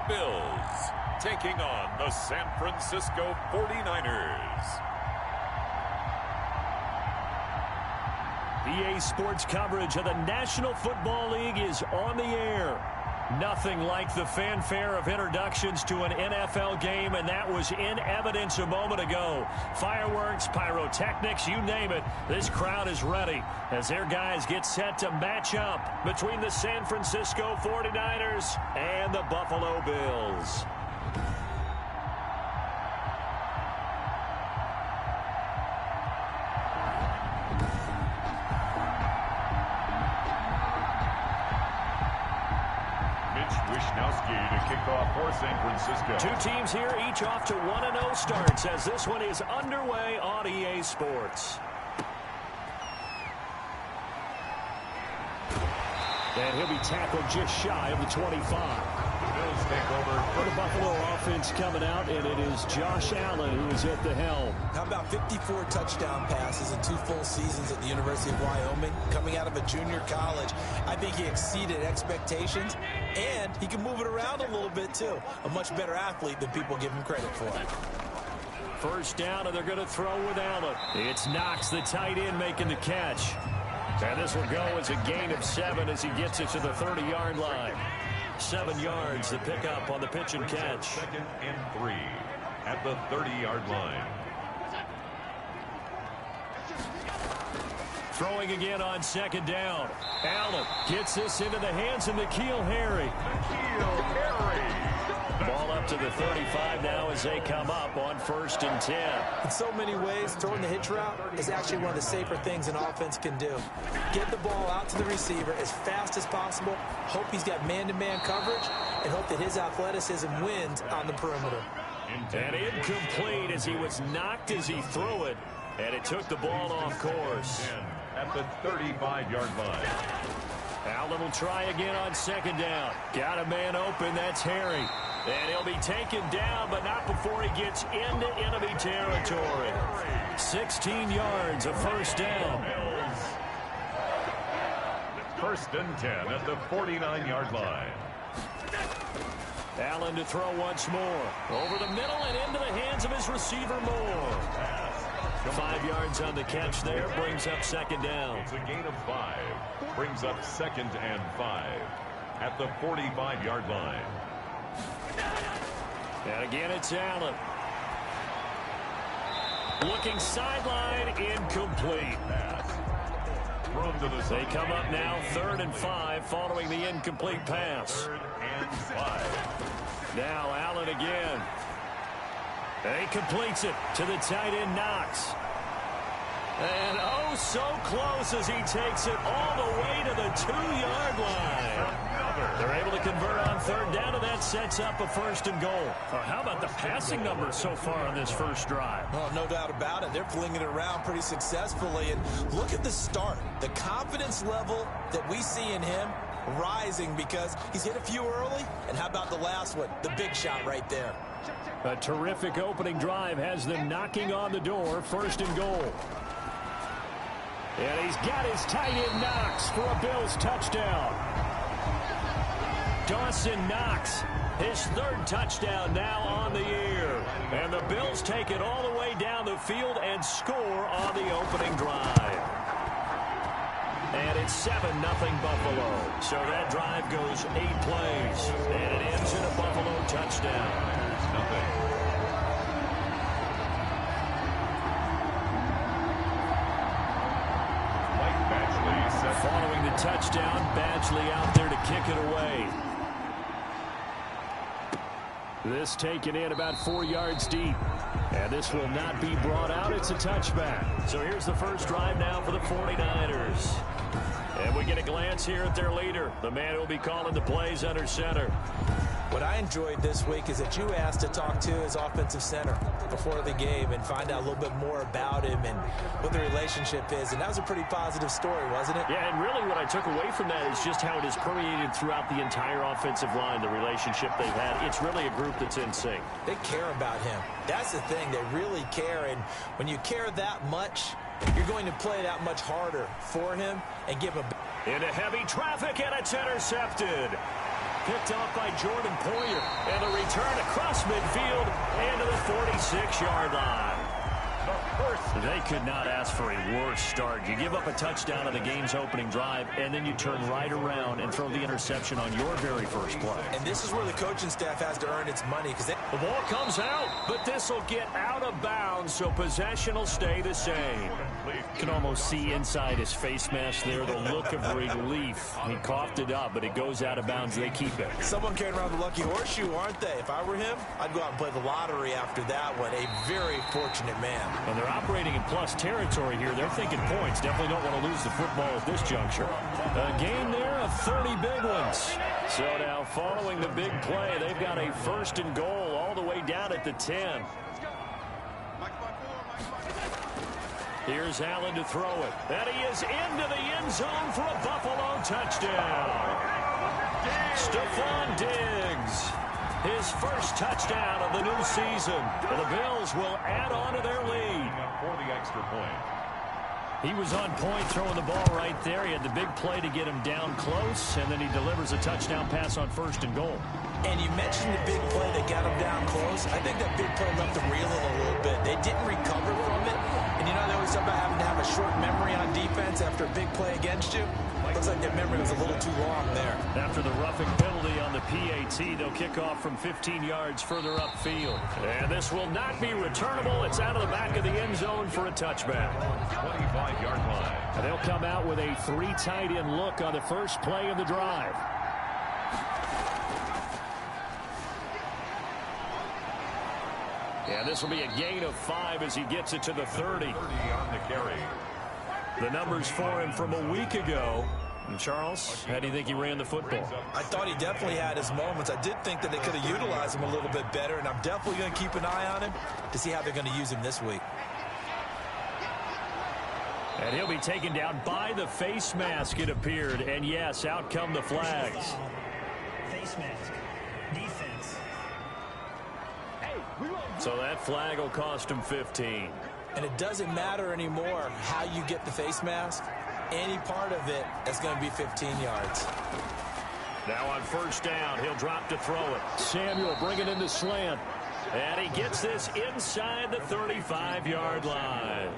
Bills, taking on the San Francisco 49ers. EA Sports coverage of the National Football League is on the air. Nothing like the fanfare of introductions to an NFL game, and that was in evidence a moment ago. Fireworks, pyrotechnics, you name it. This crowd is ready as their guys get set to match up between the San Francisco 49ers and the Buffalo Bills. To kick off for San Francisco. Two teams here, each off to 1-0 starts as this one is underway on EA Sports. And he'll be tackled just shy of the 25. Bills take over. For the Buffalo offense coming out, and it is Josh Allen who is at the helm. How about 54 touchdown passes in 2 full seasons at the University of Wyoming, coming out of a junior college? I think he exceeded expectations, and he can move it around a little bit, too. A much better athlete than people give him credit for. First down, and they're going to throw with Allen. It's Knox, the tight end, making the catch. And this will go as a gain of 7 as he gets it to the 30-yard line. 7 yards to pick up on the pitch and catch. 2nd and 3 at the 30-yard line. Throwing again on 2nd down. Allen gets this into the hands of N'Keal Harry. Ball up to the 35 now as they come up on 1st and 10. In so many ways, throwing the hitch route is actually one of the safer things an offense can do. Get the ball out to the receiver as fast as possible, hope he's got man-to-man coverage, and hope that his athleticism wins on the perimeter. And incomplete as he was knocked as he threw it, and it took the ball off course. At the 35-yard line. Allen will try again on 2nd down. Got a man open, that's Harry. And he'll be taken down, but not before he gets into enemy territory. 16 yards, a 1st down. 1st and 10 at the 49-yard line. Allen to throw once more. Over the middle and into the hands of his receiver Moore. 5 yards on the catch there, brings up 2nd down. It's a gain of 5. Brings up 2nd and 5 at the 45-yard line. And again, it's Allen. Looking sideline, incomplete. They come up now, 3rd and 5, following the incomplete pass. 3rd and 5. Now Allen again. And he completes it to the tight end Knox. And oh, so close as he takes it all the way to the 2-yard line. They're able to convert on 3rd down, and that sets up a 1st and goal. How about the passing numbers so far on this first drive? Oh, no doubt about it. They're flinging it around pretty successfully. And look at the start. The confidence level that we see in him rising because he's hit a few early. And how about the last one? The big shot right there. A terrific opening drive has them knocking on the door. 1st and goal. And he's got his tight end Knox for a Bills touchdown. Dawson Knox, his 3rd touchdown now on the year. And the Bills take it all the way down the field and score on the opening drive. And it's 7-0 Buffalo. So that drive goes 8 plays. And it ends in a Buffalo touchdown. Following the touchdown, Badgley out there to kick it away. This taken in about 4 yards deep. And this will not be brought out. It's a touchback. So here's the first drive now for the 49ers. And we get a glance here at their leader, the man who will be calling the plays under center. What I enjoyed this week is that you asked to talk to his offensive center before the game and find out a little bit more about him and what the relationship is. And that was a pretty positive story, wasn't it? Yeah, and really what I took away from that is just how it is permeated throughout the entire offensive line, the relationship they've had. It's really a group that's in sync. They care about him. That's the thing. They really care. And when you care that much, you're going to play that much harder for him and give him. Into heavy traffic, and it's intercepted. picked off by Jordan Poyer. And the return across midfield and to the 46-yard line. They could not ask for a worse start. You give up a touchdown on the game's opening drive, and then you turn right around and throw the interception on your very first play. And this is where the coaching staff has to earn its money. Because the ball comes out, but this will get out of bounds, so possession will stay the same. You can almost see inside his face mask there the look of relief. He coughed it up, but it goes out of bounds. They keep it. Someone carrying around the lucky horseshoe, aren't they? If I were him, I'd go out and play the lottery after that one. A very fortunate man. And they're operating in plus territory here. They're thinking points. Definitely don't want to lose the football at this juncture. A game there of 30 big ones. So now following the big play, they've got a 1st and goal all the way down at the 10. Here's Allen to throw it. And he is into the end zone for a Buffalo touchdown. Stephon Diggs. His first touchdown of the new season. And the Bills will add on to their lead. For the extra point. He was on point throwing the ball right there. He had the big play to get him down close, and then he delivers a touchdown pass on 1st and goal. And you mentioned the big play that got him down close. I think that big play left them reeling a little bit. They didn't recover from it. And you know they always talk about having to have a short memory on defense after a big play against you. Looks like their memory was a little too long there. After the roughing penalty on the PAT, they'll kick off from 15 yards further upfield. And this will not be returnable. It's out of the back of the end zone for a touchback. 25-yard line. And they'll come out with a 3 tight end look on the first play of the drive. And this will be a gain of 5 as he gets it to the 30. 30 on the carry. The numbers for him from a week ago. And Charles, how do you think he ran the football? I thought he definitely had his moments. I did think that they could have utilized him a little bit better, and I'm definitely going to keep an eye on him to see how they're going to use him this week. And he'll be taken down by the face mask, it appeared. And yes, out come the flags. Face mask. Defense. So that flag will cost him 15. And it doesn't matter anymore how you get the face mask. Any part of it is going to be 15 yards. Now on 1st down, he'll drop to throw it. Samuel bringing in the slant. And he gets this inside the 35-yard line.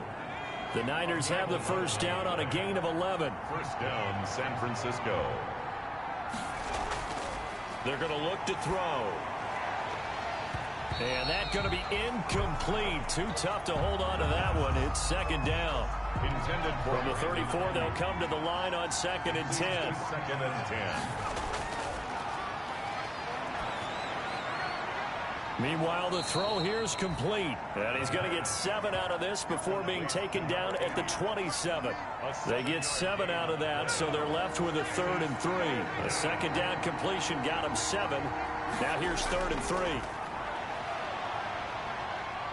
The Niners have the 1st down on a gain of 11. 1st down, San Francisco. They're going to look to throw. And that's going to be incomplete. Too tough to hold on to that one. It's 2nd down. Intended for From the 34, they'll come to the line on 2nd and 10. 2nd and 10. Meanwhile, the throw here is complete. And he's going to get 7 out of this before being taken down at the 27. They get 7 out of that, so they're left with a 3rd and 3. A 2nd down completion got him 7. Now here's 3rd and 3.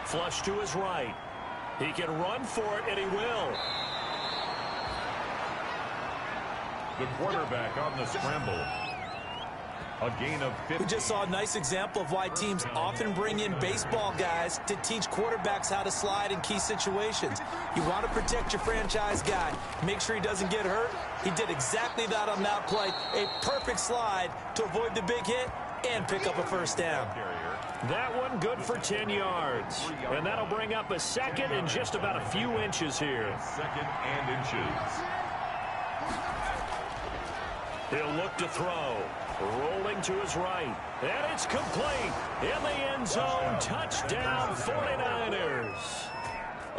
Flush to his right. He can run for it, and he will. The quarterback on the scramble. A gain of 50. We just saw a nice example of why teams often bring in baseball guys to teach quarterbacks how to slide in key situations. You want to protect your franchise guy. Make sure he doesn't get hurt. He did exactly that on that play. A perfect slide to avoid the big hit and pick up a 1st down. That one good for 10 yards. And that'll bring up a 2nd and just about a few inches here. 2nd and inches. He'll look to throw. Rolling to his right. And it's complete. In the end zone. Touchdown 49ers.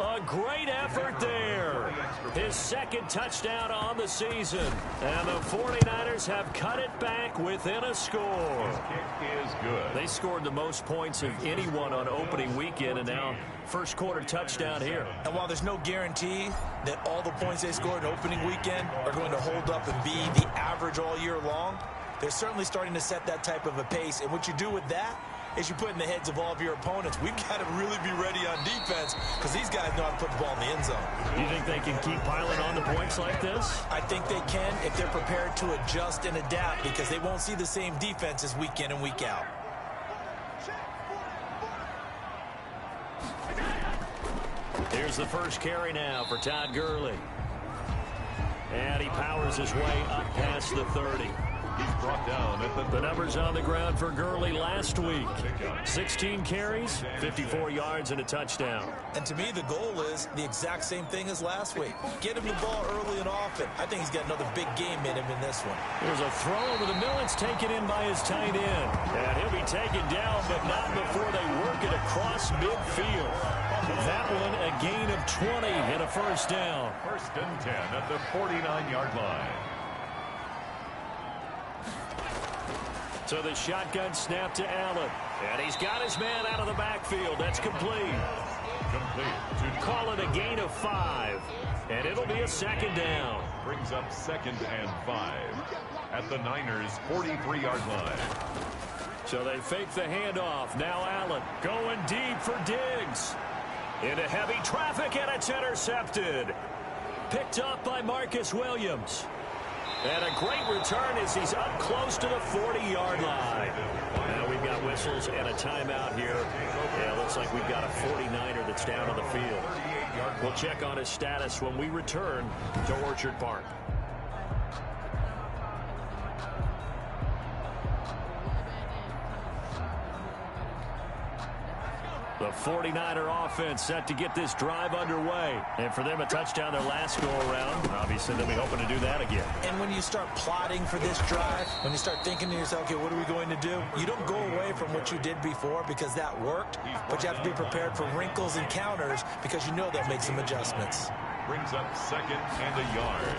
A great effort there. His 2nd touchdown on the season. And the 49ers have cut it back within a score. His kick is good. They scored the most points of anyone on opening weekend, and now 1st quarter touchdown here. And while there's no guarantee that all the points they scored in opening weekend are going to hold up and be the average all year long, they're certainly starting to set that type of a pace. And what you do with that is you put in the heads of all of your opponents, we've got to really be ready on defense because these guys know how to put the ball in the end zone. You think they can keep piling on the points like this? I think they can if they're prepared to adjust and adapt because they won't see the same defenses week in and week out. Here's the first carry now for Todd Gurley. And he powers his way up past the 30. He's brought down at the numbers on the ground for Gurley last week. 16 carries, 54 yards, and a touchdown. And to me, the goal is the exact same thing as last week. Get him the ball early and often. I think he's got another big game in him in this one. There's a throw over the middle. It's taken in by his tight end. And he'll be taken down, but not before they work it across midfield. That one a gain of 20 and a first down. First and 10 at the 49-yard line. So the shotgun snap to Allen. And he's got his man out of the backfield. That's complete. Call it a gain of 5. And it'll be a second down. Brings up second and 5 at the Niners' 43-yard line. So they fake the handoff. Now Allen going deep for Diggs. Into heavy traffic, and it's intercepted. Picked up by Marcus Williams. And a great return as he's up close to the 40-yard line. Now we've got whistles and a timeout here. Yeah, looks like we've got a 49er that's down on the field. We'll check on his status when we return to Orchard Park. The 49er offense set to get this drive underway. And for them, a touchdown their last go-around. Obviously, they'll be hoping to do that again. And when you start plotting for this drive, when you start thinking to yourself, okay, what are we going to do? You don't go away from what you did before because that worked, but you have to be prepared for wrinkles and counters because you know they'll make some adjustments. Brings up second and a yard.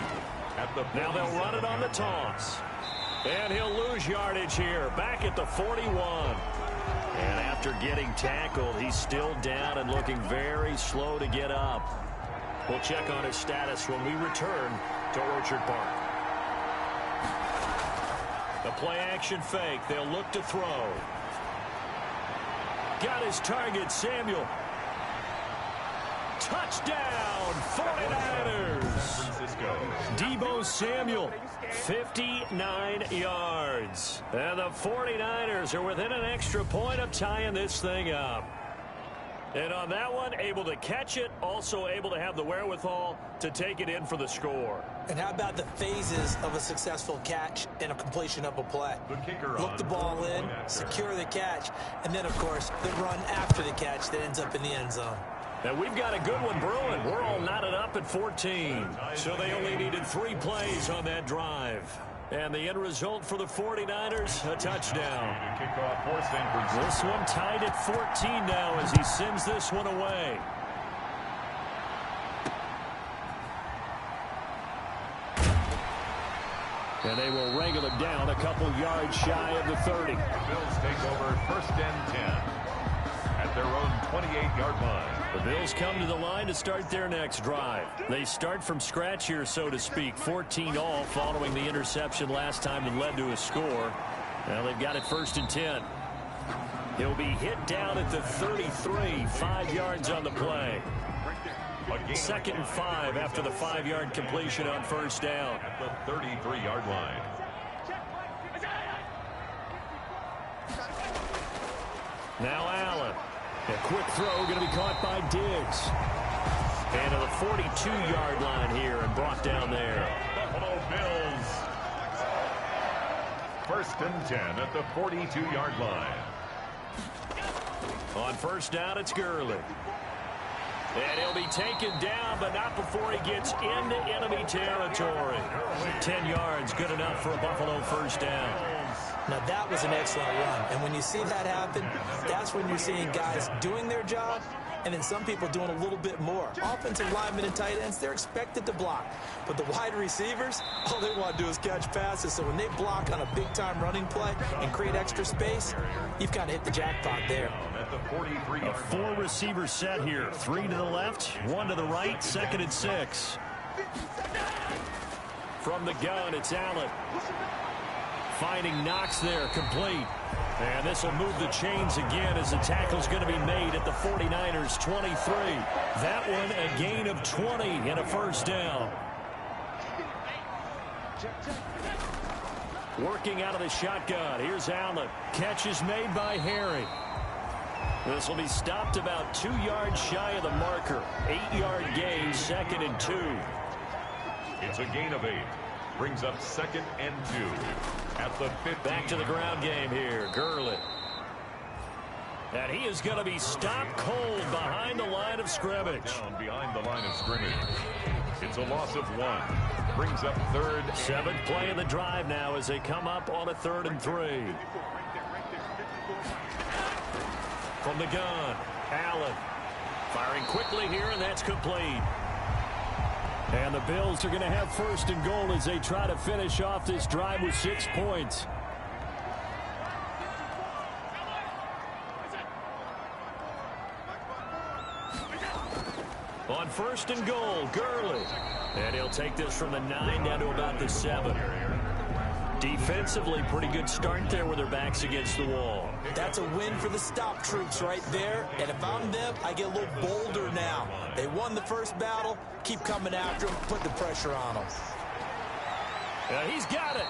Now they'll run it on the toss. And he'll lose yardage here, back at the 41. And after getting tackled, he's still down and looking very slow to get up. We'll check on his status when we return to Orchard Park. The play-action fake. They'll look to throw. Got his target, Samuel. Touchdown, 49ers. Deebo Samuel, 59 yards. And the 49ers are within an extra point of tying this thing up. And on that one, able to catch it, also able to have the wherewithal to take it in for the score. And how about the phases of a successful catch and a completion of a play? Look the ball in, secure the catch, and then, of course, the run after the catch that ends up in the end zone. And we've got a good one brewing. We're all knotted up at 14. So they only needed 3 plays on that drive. And the end result for the 49ers, a touchdown. This one tied at 14 now as he sends this one away. And they will wrangle it down a couple yards shy of the 30. The Bills take over first and 10 at their own 28-yard line. The Bills come to the line to start their next drive. They start from scratch here, so to speak. 14 all following the interception last time that led to a score. Now they've got it first and 10. He'll be hit down at the 33, 5 yards on the play. Second and 5 after the 5-yard completion on first down. At the 33-yard line. Now Allen. A quick throw going to be caught by Diggs. And to the 42-yard line here and brought down there. Buffalo Bills. First and 10 at the 42-yard line. On first down, it's Gurley. And he'll be taken down, but not before he gets into enemy territory. 10 yards, good enough for a Buffalo first down. Now, that was an excellent run. And when you see that happen, that's when you're seeing guys doing their job and then some people doing a little bit more. Offensive linemen and tight ends, they're expected to block. But the wide receivers, all they want to do is catch passes. So when they block on a big-time running play and create extra space, you've kind of hit the jackpot there. A 4-receiver set here. 3 to the left, 1 to the right, second and 6. From the gun, it's Allen. Finding Knox there, complete. And this will move the chains again as the tackle's going to be made at the 49ers' 23. That one a gain of 20 and a first down. Working out of the shotgun. Here's Allen. Catch is made by Harry. This will be stopped about 2 yards shy of the marker. 8-yard gain, second and 2. It's a gain of 8. Brings up 2nd and 2 at the 15. Back to the ground game here. Gurley. And he is going to be stopped cold behind the line of scrimmage. Down behind the line of scrimmage. It's a loss of 1. Brings up 3rd. 7th play of the drive now as they come up on a 3rd and 3. From the gun, Allen. Firing quickly here, and that's complete. And the Bills are going to have 1st and goal as they try to finish off this drive with 6 points. On 1st and goal, Gurley. And he'll take this from the 9 down to about the 7. Defensively, pretty good start there with their backs against the wall. That's a win for the stop troops right there. And if I'm them, I get a little bolder now. They won the first battle. Keep coming after them. Put the pressure on them. He's got it.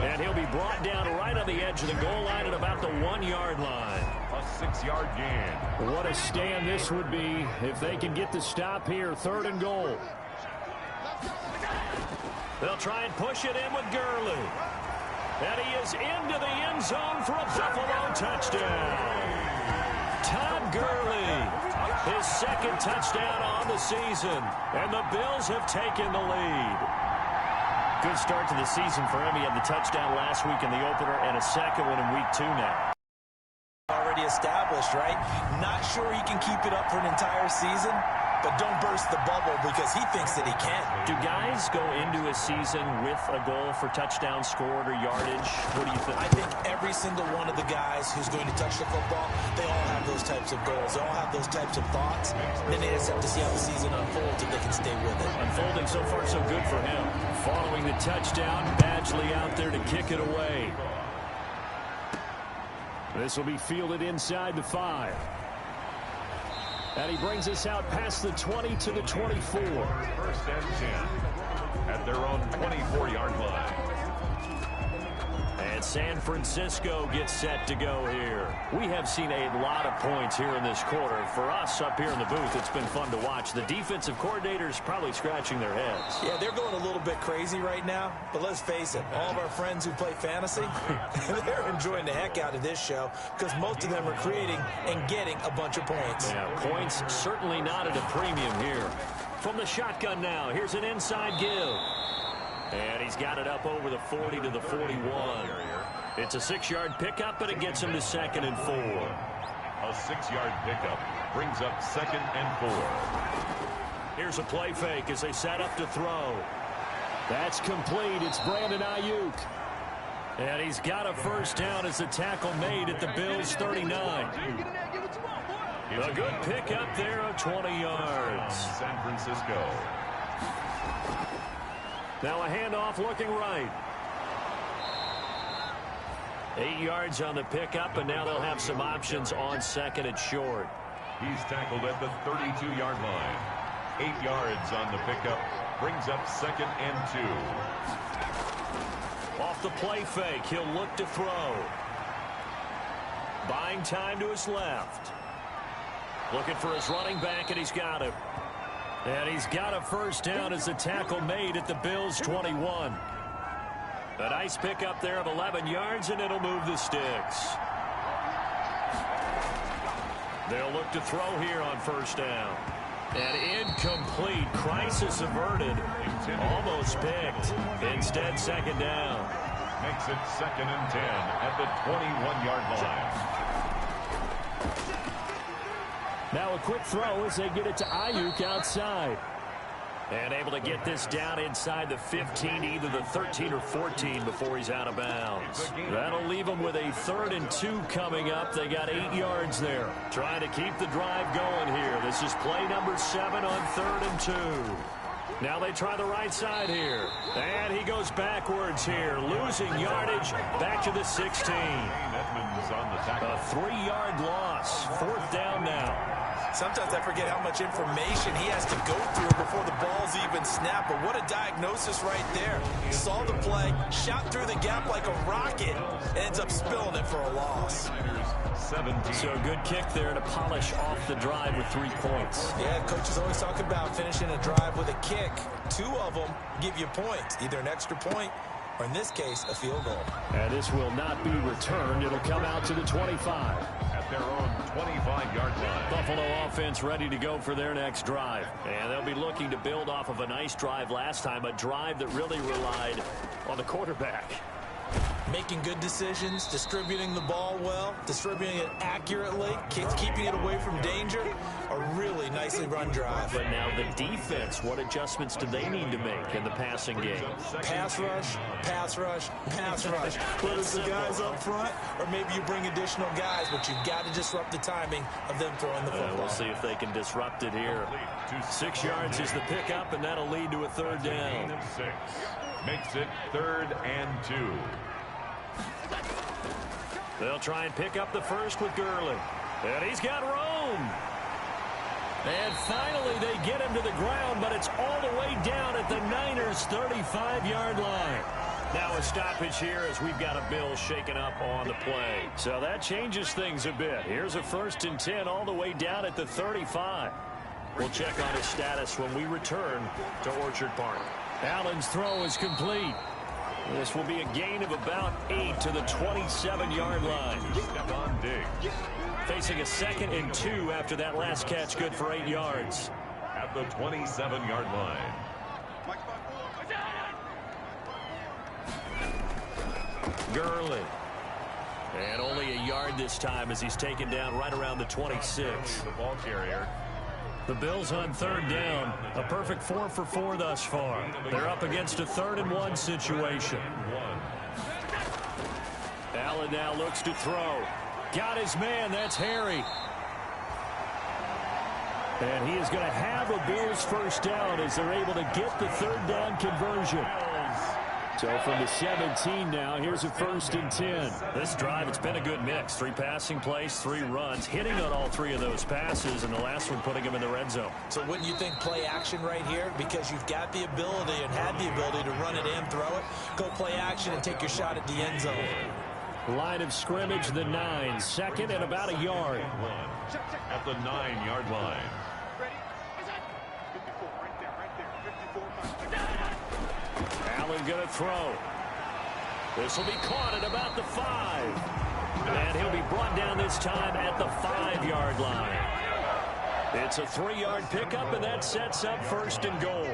And he'll be brought down right on the edge of the goal line at about the 1-yard line. A 6-yard gain. What a stand this would be if they can get the stop here. 3rd and goal. They'll try and push it in with Gurley. And he is into the end zone for a Buffalo touchdown. Todd Gurley, his 2nd touchdown on the season. And the Bills have taken the lead. Good start to the season for him. He had the touchdown last week in the opener and a 2nd one in week 2 now. Already established, right? Not sure he can keep it up for an entire season, but don't burst the bubble because he thinks that he can. Do guys go into a season with a goal for touchdown scored or yardage? What do you think? I think every single one of the guys who's going to touch the football, they all have those types of goals. They all have those types of thoughts. Then they just have to see how the season unfolds if they can stay with it. Unfolding so far so good for him. Following the touchdown, Badgley out there to kick it away. This will be fielded inside the 5. And he brings us out past the 20 to the 24. 1st and 10 at their own 24-yard line. And San Francisco gets set to go here. We have seen a lot of points here in this quarter. For us up here in the booth, it's been fun to watch. The defensive coordinators probably scratching their heads. Yeah, they're going a little bit crazy right now. But let's face it, all of our friends who play fantasy, they're enjoying the heck out of this show because most of them are creating and getting a bunch of points. Yeah, points certainly not at a premium here. From the shotgun now, here's an inside give. And he's got it up over the 40 to the 41. It's a 6-yard pickup, but it gets him to 2nd and 4. A 6-yard pickup brings up 2nd and 4. Here's a play fake as they set up to throw. That's complete. It's Brandon Ayuk. And he's got a 1st down as the tackle made at the Bills' 39. A good pickup there of 20 yards. San Francisco. Now a handoff looking right. 8 yards on the pickup, and now they'll have some options on 2nd and short. He's tackled at the 32-yard line. 8 yards on the pickup. Brings up 2nd and 2. Off the play fake, he'll look to throw. Buying time to his left. Looking for his running back, and he's got him. And he's got a 1st down as the tackle made at the Bills' 21. A nice pickup there of 11 yards, and it'll move the sticks. They'll look to throw here on 1st down. And incomplete. Crisis averted. Almost picked. Instead, 2nd down. Makes it 2nd and 10 at the 21-yard line. Now a quick throw as they get it to Ayuk outside. And able to get this down inside the 15, either the 13 or 14 before he's out of bounds. That'll leave him with a 3rd and 2 coming up. They got 8 yards there. Trying to keep the drive going here. This is play number 7 on 3rd and 2. Now they try the right side here. And he goes backwards here. Losing yardage back to the 16. Edmonds on the tackle. A 3-yard loss. 4th down now. Sometimes I forget how much information he has to go through before the ball's even snapped. But what a diagnosis right there. Saw the play, shot through the gap like a rocket, ends up spilling it for a loss. 17. So a good kick there to polish off the drive with 3 points. Yeah, coaches always talk about finishing a drive with a kick. 2 of them give you points, either an extra point or, in this case, a field goal. And this will not be returned. It'll come out to the 25. At their own 25-yard line. Buffalo offense ready to go for their next drive. And they'll be looking to build off of a nice drive last time, a drive that really relied on the quarterback. Making good decisions, distributing the ball well, distributing it accurately, keeping it away from danger. A really nicely run drive. But now the defense, what adjustments do they need to make in the passing game? Pass rush, pass rush, pass rush. Whether it's the guys up front or maybe you bring additional guys, but you've got to disrupt the timing of them throwing the football. We'll see if they can disrupt it here. 6 yards is the pickup, and that'll lead to a third down. 6. Makes it 3rd and 2. They'll try and pick up the first with Gurley. And he's got room. And finally they get him to the ground, but it's all the way down at the Niners' 35-yard line. Now a stoppage here as we've got a Bill shaken up on the play. So that changes things a bit. Here's a 1st and 10 all the way down at the 35. We'll check on his status when we return to Orchard Park. Allen's throw is complete. This will be a gain of about 8 to the 27-yard line. Stephon Diggs. Facing a 2nd and 2 after that last catch, good for 8 yards. At the 27-yard line. Gurley. And only a yard this time as he's taken down right around the 26. The ball carrier. The Bills on 3rd down. A perfect 4 for 4 thus far. They're up against a 3rd and 1 situation. Allen now looks to throw. Got his man. That's Harry. And he is going to have a Bills first down as they're able to get the 3rd down conversion. So from the 17 now, here's a 1st and 10. This drive, it's been a good mix. 3 passing plays, 3 runs, hitting on all 3 of those passes, and the last one putting him in the red zone. So wouldn't you think play action right here? Because you've got the ability and had the ability to run it and throw it. Go play action and take your shot at the end zone. Line of scrimmage, the 9. 2nd and about a yard. At the 9-yard line. Allen going to throw. This will be caught at about the 5. And he'll be brought down this time at the 5-yard line. It's a 3-yard pickup, and that sets up 1st and goal.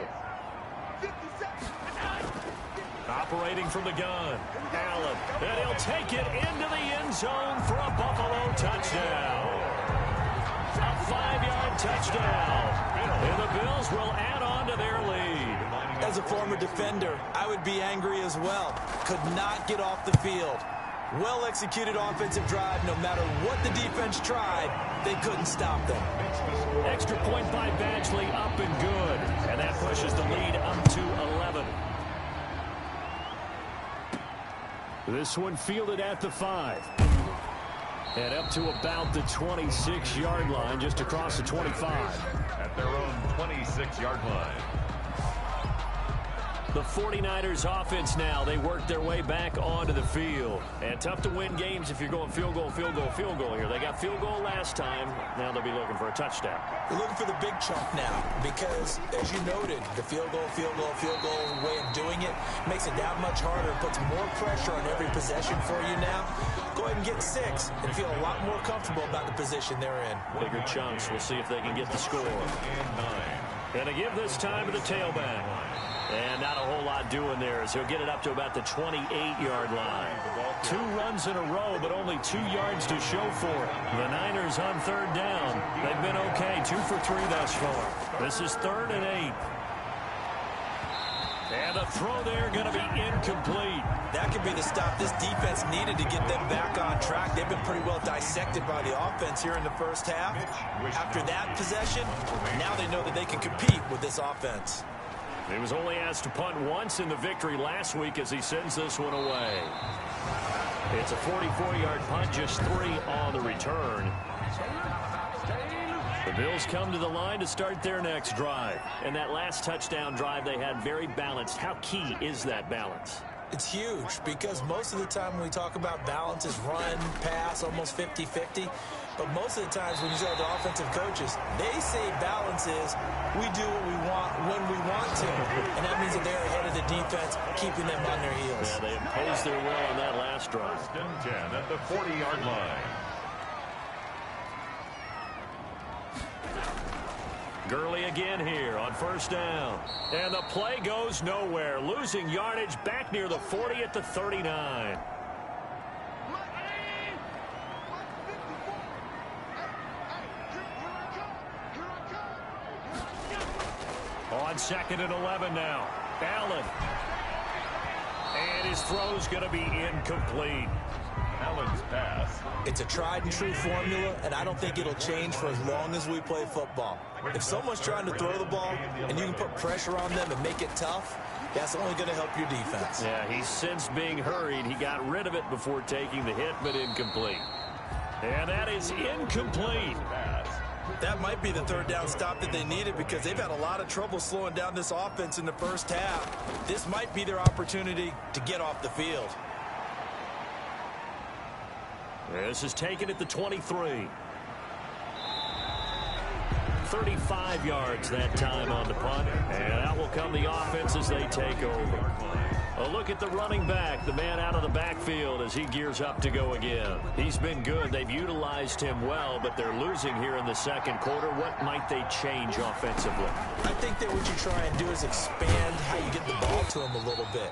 Operating from the gun, Allen. And he'll take it into the end zone for a Buffalo touchdown. A 5-yard touchdown. And the Bills will add on to their lead. As a former defender, I would be angry as well. Could not get off the field. Well-executed offensive drive. No matter what the defense tried, they couldn't stop them. Extra point by Badgley, up and good. And that pushes the lead up to 11. This one fielded at the 5. And up to about the 26-yard line, just across the 25. At their own 26-yard line. The 49ers offense now, they work their way back onto the field. And tough to win games if you're going field goal, field goal, field goal here. They got field goal last time. Now they'll be looking for a touchdown. They're looking for the big chunk now because, as you noted, the field goal way of doing it makes it that much harder. It puts more pressure on every possession for you now. Go ahead and get 6 and feel a lot more comfortable about the position they're in. Bigger chunks. We'll see if they can get the score. And 9. to give this time to the tailback. And not a whole lot doing there as he'll get it up to about the 28-yard line. 2 runs in a row, but only 2 yards to show for it. The Niners on 3rd down. They've been okay, 2 for 3 thus far. This is 3rd and 8. And a throw there going to be incomplete. That could be the stop this defense needed to get them back on track. They've been pretty well dissected by the offense here in the first half. After that possession, now they know that they can compete with this offense. He was only asked to punt once in the victory last week as he sends this one away. It's a 44-yard punt, just 3 on the return. The Bills come to the line to start their next drive. And that last touchdown drive they had very balanced. How key is that balance? It's huge because most of the time when we talk about balance is run, pass, almost 50-50. But most of the times when you talk to offensive coaches, they say balance is we do what we want when we want to. And that means that they're ahead of the defense, keeping them on their heels. Yeah, they imposed their will on that last drive. 10 at the 40-yard line. Gurley again here on first down. And the play goes nowhere. Losing yardage back near the 40 at the 39. On 2nd and 11 now. Allen. And his throw's going to be incomplete. Allen's pass. It's a tried and true formula, and I don't think it'll change for as long as we play football. If someone's trying to throw the ball and you can put pressure on them and make it tough, that's only going to help your defense. Yeah, he's since being hurried. He got rid of it before taking the hit, but incomplete. And that is incomplete. That might be the third down stop that they needed because they've had a lot of trouble slowing down this offense in the first half. This might be their opportunity to get off the field. This is taken at the 23. 35 yards that time on the punt. And out will come the offense as they take over. A look at the running back, the man out of the backfield as he gears up to go again. He's been good. They've utilized him well, but they're losing here in the second quarter. What might they change offensively? I think that what you try and do is expand how you get the ball to him a little bit.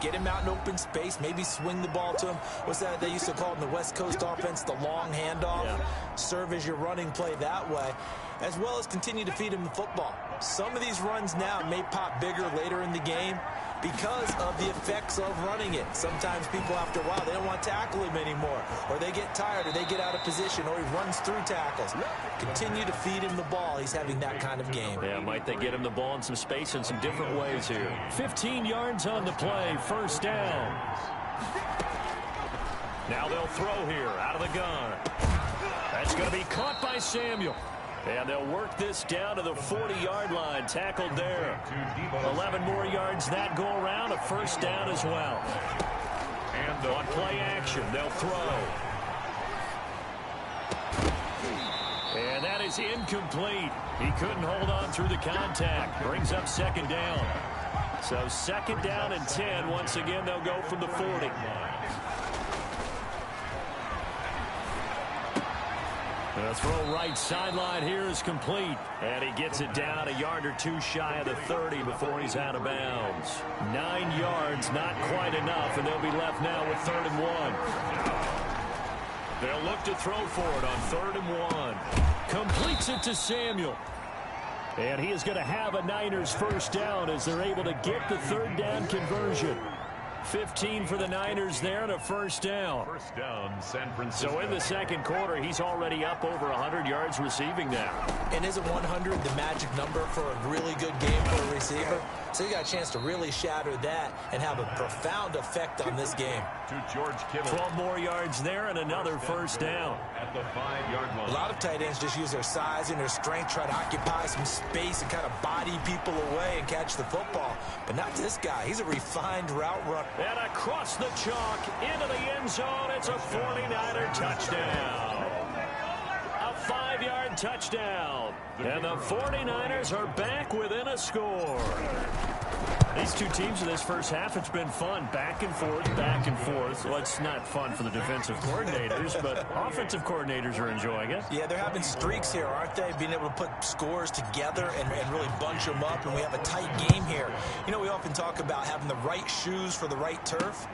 Get him out in open space, maybe swing the ball to him. What's that they used to call it in the West Coast offense, the long handoff? Yeah. Serve as your running play that way, as well as continue to feed him the football. Some of these runs now may pop bigger later in the game because of the effects of running it. Sometimes people, after a while, they don't want to tackle him anymore, or they get tired, or they get out of position, or he runs through tackles. Continue to feed him the ball. He's having that kind of game. Yeah, might they get him the ball in some space in some different ways here. 15 yards on the play, first down. Now they'll throw here out of the gun. That's going to be caught by Samuel. And they'll work this down to the 40-yard line. Tackled there. 11 more yards that go around. A first down as well. And on play action, they'll throw. And that is incomplete. He couldn't hold on through the contact. Brings up second down. So second down and 10. Once again, they'll go from the 40. The throw right sideline here is complete. And he gets it down a yard or two shy of the 30 before he's out of bounds. 9 yards, not quite enough, and they'll be left now with 3rd and 1. They'll look to throw for it on 3rd and 1. Completes it to Samuel. And he is going to have a Niners first down as they're able to get the 3rd down conversion. 15 for the Niners there and a first down. First down, San Francisco. So in the second quarter, he's already up over 100 yards receiving now. And isn't 100 the magic number for a really good game for a receiver? So you got a chance to really shatter that and have a profound effect on this game. To George Kittle. 12 more yards there and another first down. At the 5-yard line. A lot of tight ends just use their size and their strength, try to occupy some space and kind of body people away and catch the football. But not this guy. He's a refined route runner. And across the chalk into the end zone. It's a 49er touchdown. A 5-yard touchdown. And the 49ers are back within a score. These two teams in this first half, it's been fun. Back and forth, back and forth. Well, it's not fun for the defensive coordinators, but offensive coordinators are enjoying it. Yeah, they're having streaks here, aren't they? Being able to put scores together and really bunch them up, and we have a tight game here. You know, we often talk about having the right shoes for the right turf.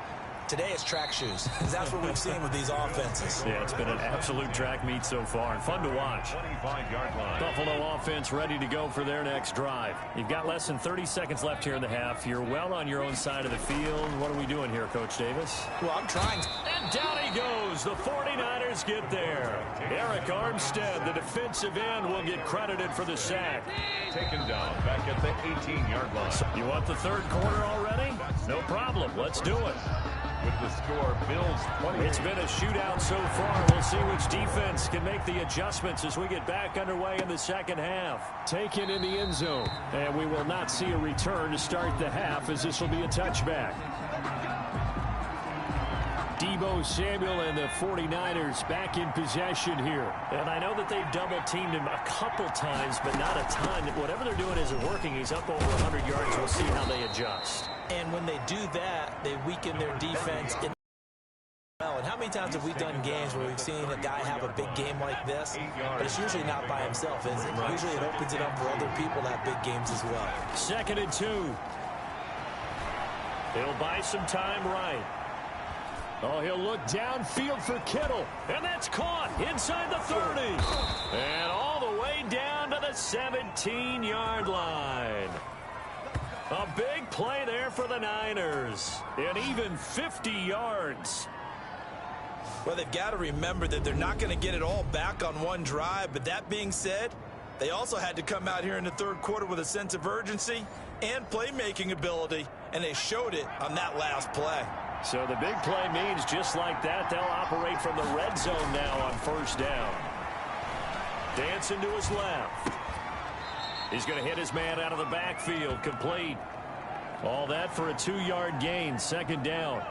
Today it's track shoes. That's what we've seen with these offenses. Yeah, it's been an absolute track meet so far and fun to watch. 25-yard line. Buffalo offense ready to go for their next drive. You've got less than 30 seconds left here in the half. You're well on your own side of the field. What are we doing here, Coach Davis? Well, I'm trying. And down he goes. The 49ers get there. Eric Armstead, the defensive end, will get credited for the sack. Taken down back at the 18-yard line. You want the third quarter already? No problem. Let's do it. with the score Bills 20. It's been a shootout so far. We'll see which defense can make the adjustments as we get back underway in the second half. Taken in the end zone. And we will not see a return to start the half, as this will be a touchback. Deebo Samuel and the 49ers back in possession here. And I know that they've double-teamed him a couple times, but not a ton. Whatever they're doing isn't working. He's up over 100 yards. We'll see how they adjust. And when they do that, they weaken their defense. And how many times have we done games where we've seen a guy have a big game like this, but it's usually not by himself, is it? Usually it opens it up for other people to have big games as well. 2nd and 2. He'll buy some time right. Oh, he'll look downfield for Kittle. And that's caught inside the 30. And all the way down to the 17-yard line. A big play there for the Niners. And even 50 yards. Well, they've got to remember that they're not going to get it all back on one drive. But that being said, they also had to come out here in the third quarter with a sense of urgency and playmaking ability. And they showed it on that last play. So the big play means just like that, they'll operate from the red zone now on 1st down. Dancing to his left. He's going to hit his man out of the backfield, complete. All that for a 2-yard gain, 2nd down.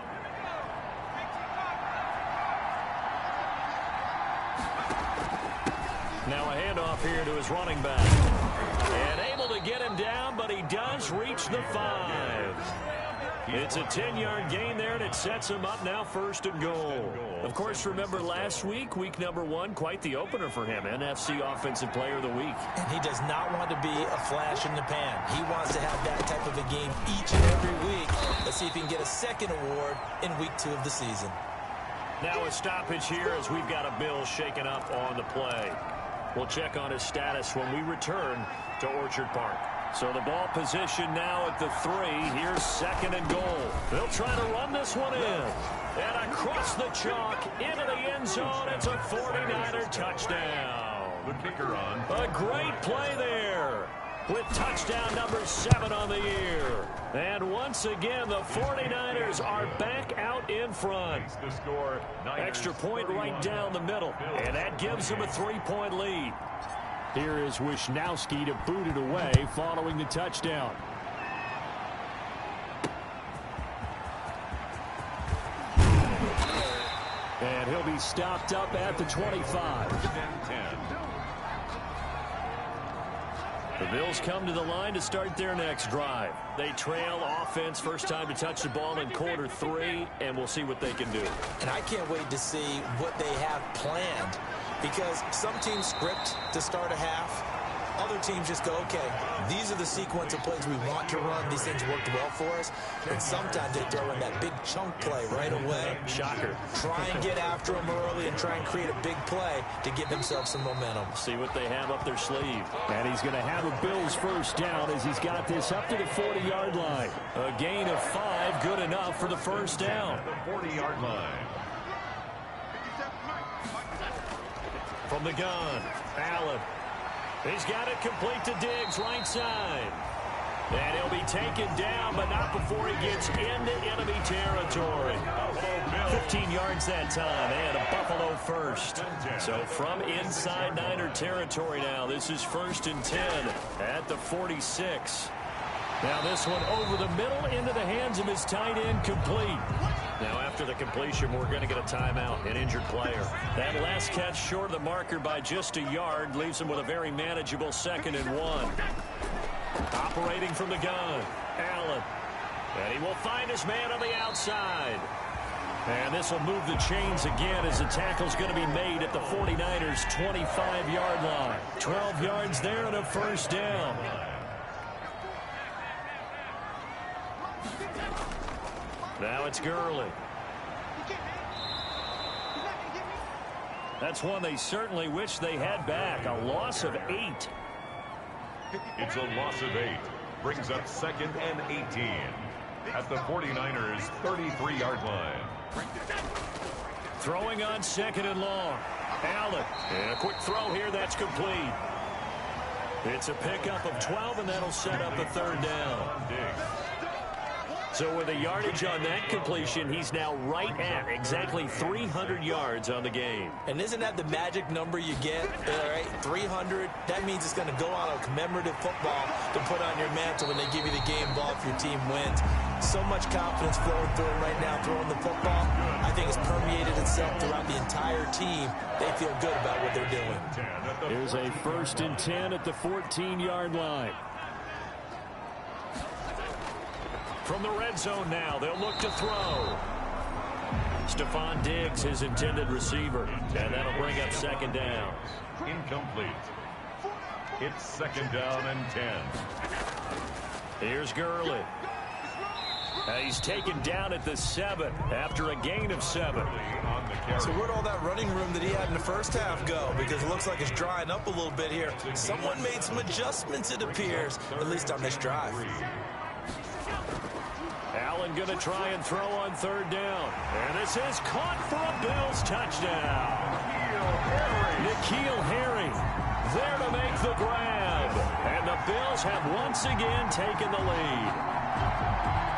Now a handoff here to his running back. And able to get him down, but he does reach the 5. It's a 10-yard gain there, and it sets him up now 1st and goal. Of course, remember last week, week number 1, quite the opener for him. NFC Offensive Player of the Week. And he does not want to be a flash in the pan. He wants to have that type of a game each and every week. Let's see if he can get a 2nd award in week 2 of the season. Now a stoppage here as we've got a Bill shaken up on the play. We'll check on his status when we return to Orchard Park. So the ball position now at the 3. Here's 2nd and goal. They'll try to run this one in. And across the chalk into the end zone. It's a 49er touchdown. The kicker on. A great play there with touchdown number 7 on the year. And once again, the 49ers are back out in front. The score, Extra point right down the middle. And that gives them a 3-point lead. Here is Wisnowski to boot it away following the touchdown. And he'll be stopped up at the 25. 10. The Bills come to the line to start their next drive. They trail offense, first time to touch the ball in quarter 3, and we'll see what they can do. And I can't wait to see what they have planned, because some teams script to start a half. Other teams just go, okay, these are the sequence of plays we want to run. These things worked well for us. And sometimes they throw in that big chunk play right away. Shocker. Try and get after them early and try and create a big play to give themselves some momentum. See what they have up their sleeve. And he's going to have a Bills 1st down as he's got this up to the 40-yard line. A gain of 5, good enough for the 1st down. The 40-yard line. From the gun, Allen. He's got it complete to Diggs, right side. And he'll be taken down, but not before he gets into enemy territory. 15 yards that time, and a Buffalo 1st. So from inside Niner territory now, this is 1st and 10 at the 46. Now this one over the middle into the hands of his tight end, complete. Now after the completion, we're going to get a timeout, an injured player. That last catch short of the marker by just a yard leaves him with a very manageable 2nd and 1. Operating from the gun, Allen. And he will find his man on the outside. And this will move the chains again as the tackle's going to be made at the 49ers' 25-yard line. 12 yards there and a 1st down. Now it's Gurley. That's one they certainly wish they had back. A loss of 8. It's a loss of 8. Brings up 2nd and 18 at the 49ers' 33-yard line. Throwing on 2nd and long. Allen. And a quick throw here. That's complete. It's a pickup of 12, and that'll set up a 3rd down. So with a yardage on that completion, he's now right at exactly 300 yards on the game. And isn't that the magic number you get? All right, 300. That means it's going to go on a commemorative football to put on your mantle when they give you the game ball if your team wins. So much confidence flowing through him right now throwing the football. I think it's permeated itself throughout the entire team. They feel good about what they're doing. Here's a 1st and 10 at the 14-yard line. From the red zone now, they'll look to throw. Stephon Diggs, his intended receiver. And that'll bring up 2nd down. Incomplete. It's 2nd down and 10. Here's Gurley. He's taken down at the 7 after a gain of 7. So where'd all that running room that he had in the first half go? Because it looks like it's drying up a little bit here. Someone made some adjustments, it appears, at least on this drive. Allen going to try and throw on 3rd down. And this is caught for a Bills touchdown. N'Keal Harry there to make the grab. And the Bills have once again taken the lead.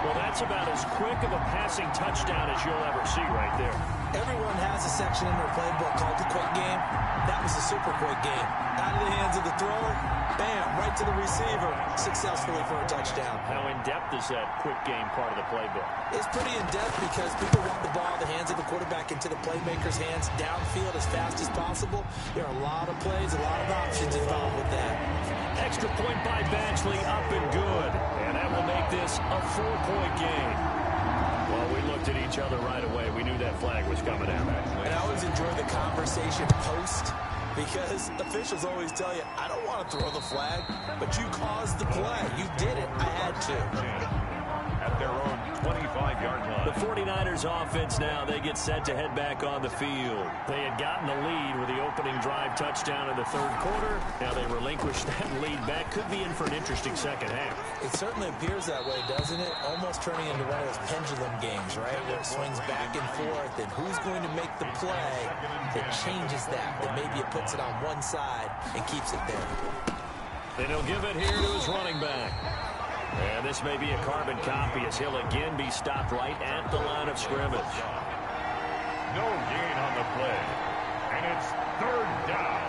Well, that's about as quick of a passing touchdown as you'll ever see right there. Everyone has a section in their playbook called the quick game. That was a super quick game. Out of the hands of the thrower, bam, right to the receiver, successfully for a touchdown. How in-depth is that quick game part of the playbook? It's pretty in-depth because people want the ball in the hands of the quarterback into the playmaker's hands downfield as fast as possible. There are a lot of plays, a lot of options involved with that. Extra point by Badgley, up and good. And that will make this a 4-point game. Well, we looked at each other right away. We knew that flag was coming out. And I always enjoy the conversation post because officials always tell you, I don't want to throw the flag, but you caused the play. You did it. I had to. At their own 25-yard line. The 49ers offense now, they get set to head back on the field. They had gotten the lead with the opening drive touchdown in the 3rd quarter. Now they relinquish that lead back. Could be in for an interesting 2nd half. It certainly appears that way, doesn't it? Almost turning into one of those pendulum games, right? Where it swings back and forth, and who's going to make the play that changes that maybe it puts it on one side and keeps it there. Then he'll give it here to his running back. And this may be a carbon copy as he'll again be stopped right at the line of scrimmage. No gain on the play. And it's 3rd down.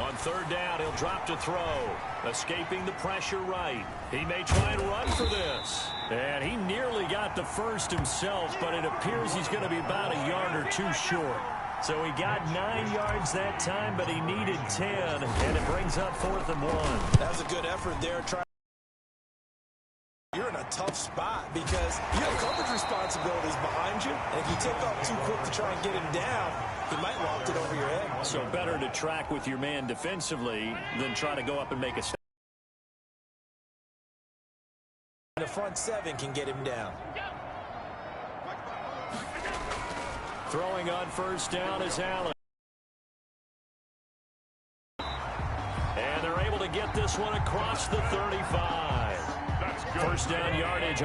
On 3rd down, he'll drop to throw. Escaping the pressure right. He may try and run for this. And he nearly got the first himself, but it appears he's going to be about a yard or 2 short. So he got 9 yards that time, but he needed 10, and it brings up 4th and 1. That was a good effort there. You're in a tough spot because you have coverage responsibilities behind you. And if you take off too quick to try and get him down, he might loft it over your head. So better to track with your man defensively than try to go up and make a stop. The front 7 can get him down. Throwing on 1st down is Allen. And they're able to get this one across the 35. That's good. 1st down yardage.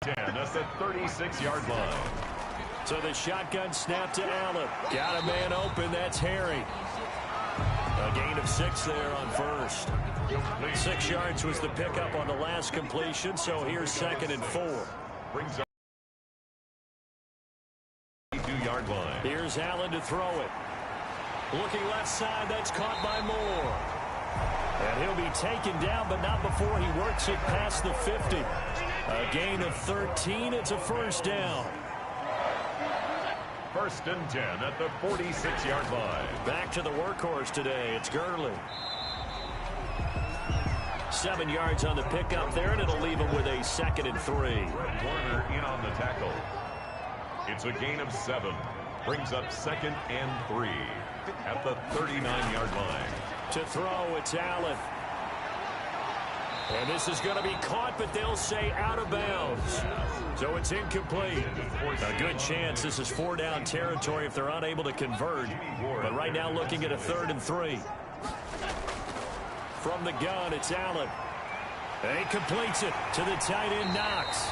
That's the 36-yard line. So the shotgun snap to Allen. Got a man open. That's Harry. A gain of 6 there on 1st. 6 yards was the pickup on the last completion. So here's 2nd and 4. Brings up 2-yard line. Here's Allen to throw it. Looking left side. That's caught by Moore. And he'll be taken down, but not before he works it past the 50. A gain of 13. It's a 1st down. 1st and 10 at the 46-yard line. Back to the workhorse today. It's Gurley. 7 yards on the pickup there, and it'll leave him with a 2nd and 3. Warner in on the tackle. It's a gain of 7. Brings up 2nd and 3 at the 39-yard line. To throw, it's Allen. And this is going to be caught, but they'll say out of bounds. So it's incomplete. A good chance this is 4-down territory if they're unable to convert. But right now looking at a 3rd and 3. From the gun, it's Allen. And he completes it to the tight end, Knox.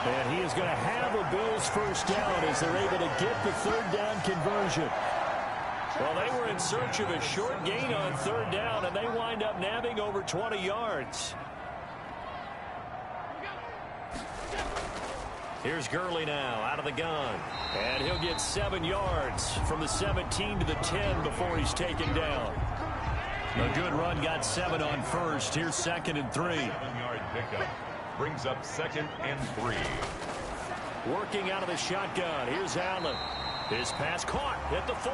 And he is going to have a Bills 1st down as they're able to get the 3rd down conversion. Well, they were in search of a short gain on third down, and they wind up nabbing over 20 yards. Here's Gurley now out of the gun. And he'll get 7 yards from the 17 to the 10 before he's taken down. A good run, got 7 on first. Here's 2nd and 3. 7-yard pickup brings up 2nd and 3. Working out of the shotgun. Here's Allen. His pass caught at the 4.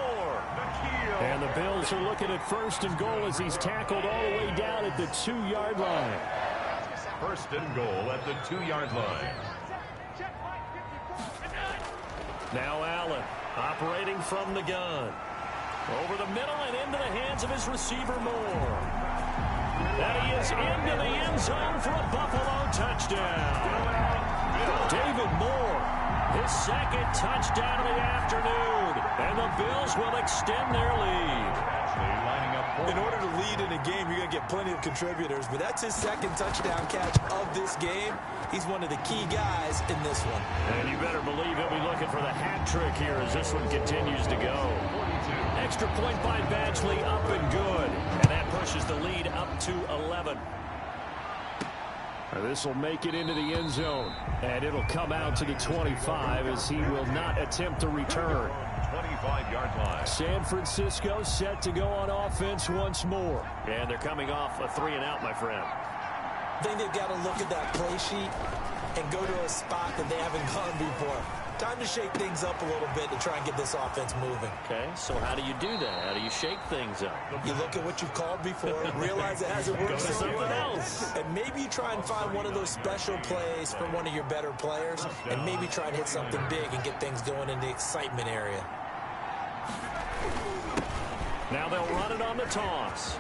And the Bills are looking at 1st and goal as he's tackled all the way down at the 2-yard line. 1st and goal at the 2-yard line. Now Allen operating from the gun. Over the middle and into the hands of his receiver Moore. And he is into the end zone for a Buffalo touchdown. David Moore, his 2nd touchdown of the afternoon. And the Bills will extend their lead. In order to lead in a game, you're going to get plenty of contributors, but that's his 2nd touchdown catch of this game. He's one of the key guys in this one. And you better believe he'll be looking for the hat trick here as this one continues to go. Extra point by Badgley, up and good. And that pushes the lead up to 11. This will make it into the end zone. And it'll come out to the 25 as he will not attempt to return. 25-yard line. San Francisco set to go on offense once more. And they're coming off a 3-and-out, my friend. I think they've got to look at that play sheet and go to a spot that they haven't gone before. Time to shake things up a little bit to try and get this offense moving. Okay, so how do you do that? How do you shake things up? You look at what you've called before, realize it hasn't worked Go to something else. And maybe you try and find one of those special plays from one of your better players, and maybe try and hit something big and get things going in the excitement area. Now they'll run it on the toss.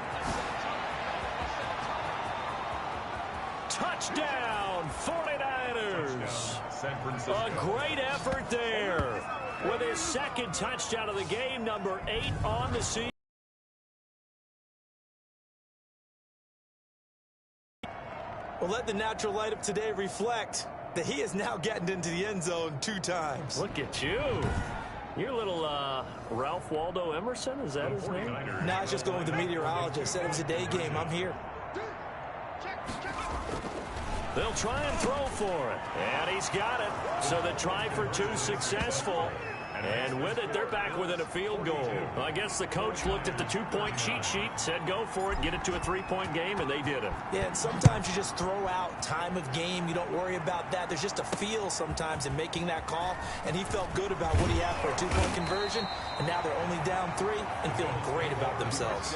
Touchdown, 49ers. A great effort there. With his 2nd touchdown of the game, number 8 on the season. Well, let the natural light of today reflect that he is now getting into the end zone 2 times. Look at you. You're a little Ralph Waldo Emerson, is that his name? No, I was just going with the meteorologist. Said it was a day game. I'm here. They'll try and throw for it. And he's got it. So the try for 2 successful. And with it, they're back within a field goal. I guess the coach looked at the 2-point cheat sheet, said go for it, get it to a 3-point game, and they did it. Yeah, and sometimes you just throw out time of game. You don't worry about that. There's just a feel sometimes in making that call, and he felt good about what he had for a 2-point conversion, and now they're only down 3 and feeling great about themselves.